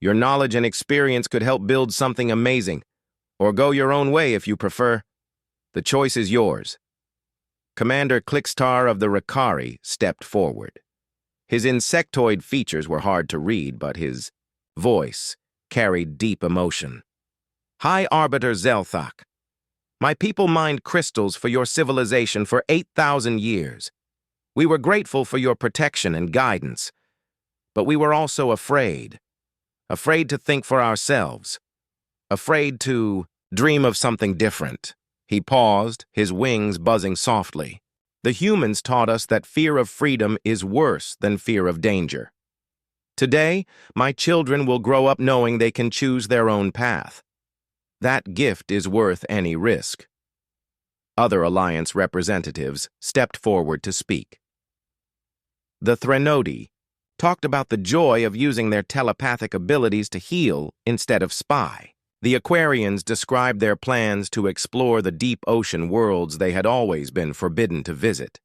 Your knowledge and experience could help build something amazing. Or go your own way if you prefer. The choice is yours. Commander Clickstar of the Rakari stepped forward. His insectoid features were hard to read, but his voice carried deep emotion. High Arbiter Zelthak, my people mined crystals for your civilization for 8,000 years. We were grateful for your protection and guidance, but we were also afraid. Afraid to think for ourselves. Afraid to dream of something different. He paused, his wings buzzing softly. The humans taught us that fear of freedom is worse than fear of danger. Today, my children will grow up knowing they can choose their own path. That gift is worth any risk. Other Alliance representatives stepped forward to speak. The Threnodi talked about the joy of using their telepathic abilities to heal instead of spy. The Aquarians described their plans to explore the deep ocean worlds they had always been forbidden to visit.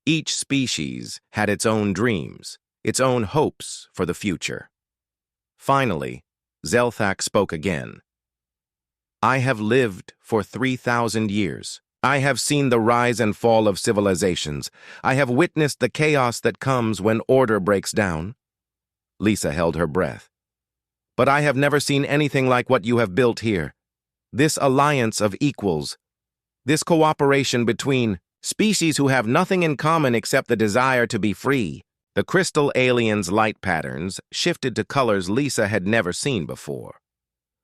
Each species had its own dreams, its own hopes for the future. Finally, Zelthak spoke again. I have lived for 3,000 years. I have seen the rise and fall of civilizations. I have witnessed the chaos that comes when order breaks down. Lisa held her breath. But I have never seen anything like what you have built here. This alliance of equals. This cooperation between species who have nothing in common except the desire to be free. The crystal alien's light patterns shifted to colors Lisa had never seen before.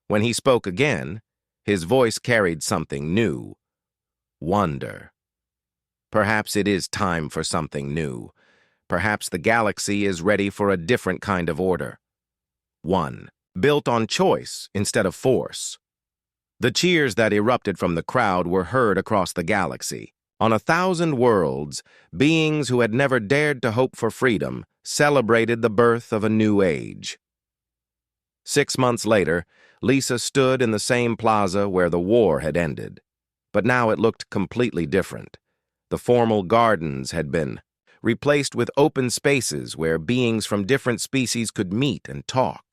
When he spoke again, his voice carried something new. Wonder. Perhaps it is time for something new. Perhaps the galaxy is ready for a different kind of order. One, built on choice instead of force. The cheers that erupted from the crowd were heard across the galaxy. On 1,000 worlds, beings who had never dared to hope for freedom celebrated the birth of a new age. 6 months later, Lisa stood in the same plaza where the war had ended. But now it looked completely different. The formal gardens had been replaced with open spaces where beings from different species could meet and talk.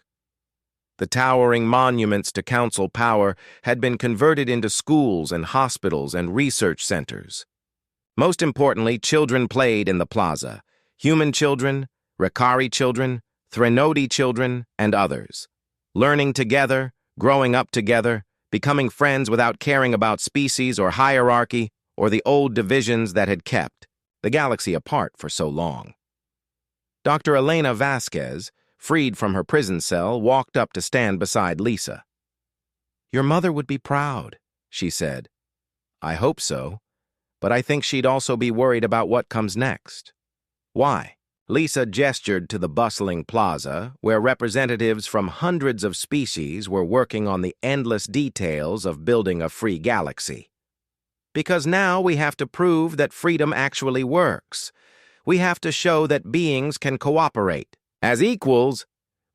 The towering monuments to council power had been converted into schools and hospitals and research centers. Most importantly, children played in the plaza. Human children, Rakari children, Threnodi children, and others. Learning together, growing up together, becoming friends without caring about species or hierarchy or the old divisions that had kept the galaxy apart for so long. Dr. Elena Vasquez, freed from her prison cell, walked up to stand beside Lisa. "Your mother would be proud," she said. "I hope so, but I think she'd also be worried about what comes next." "Why?" Lisa gestured to the bustling plaza, where representatives from hundreds of species were working on the endless details of building a free galaxy. "Because now we have to prove that freedom actually works. We have to show that beings can cooperate as equals,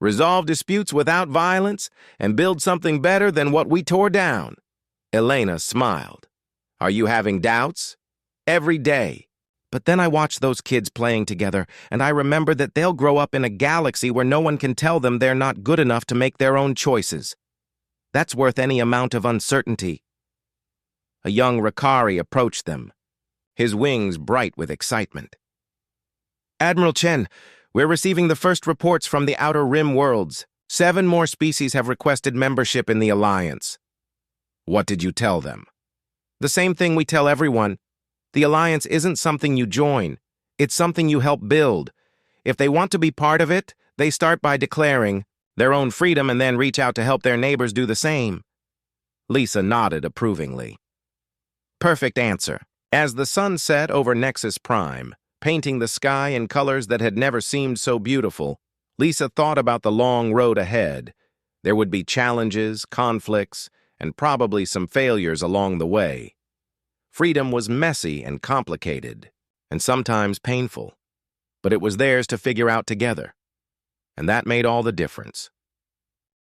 resolve disputes without violence, and build something better than what we tore down." Elena smiled. "Are you having doubts?" "Every day. But then I watch those kids playing together, and I remember that they'll grow up in a galaxy where no one can tell them they're not good enough to make their own choices. That's worth any amount of uncertainty." A young Rakari approached them, his wings bright with excitement. "Admiral Chen, we're receiving the first reports from the Outer Rim worlds. 7 more species have requested membership in the Alliance." "What did you tell them?" "The same thing we tell everyone. The Alliance isn't something you join. It's something you help build. If they want to be part of it, they start by declaring their own freedom and then reach out to help their neighbors do the same." Lisa nodded approvingly. "Perfect answer." As the sun set over Nexus Prime, painting the sky in colors that had never seemed so beautiful, Lisa thought about the long road ahead. There would be challenges, conflicts, and probably some failures along the way. Freedom was messy and complicated, and sometimes painful, but it was theirs to figure out together. And that made all the difference.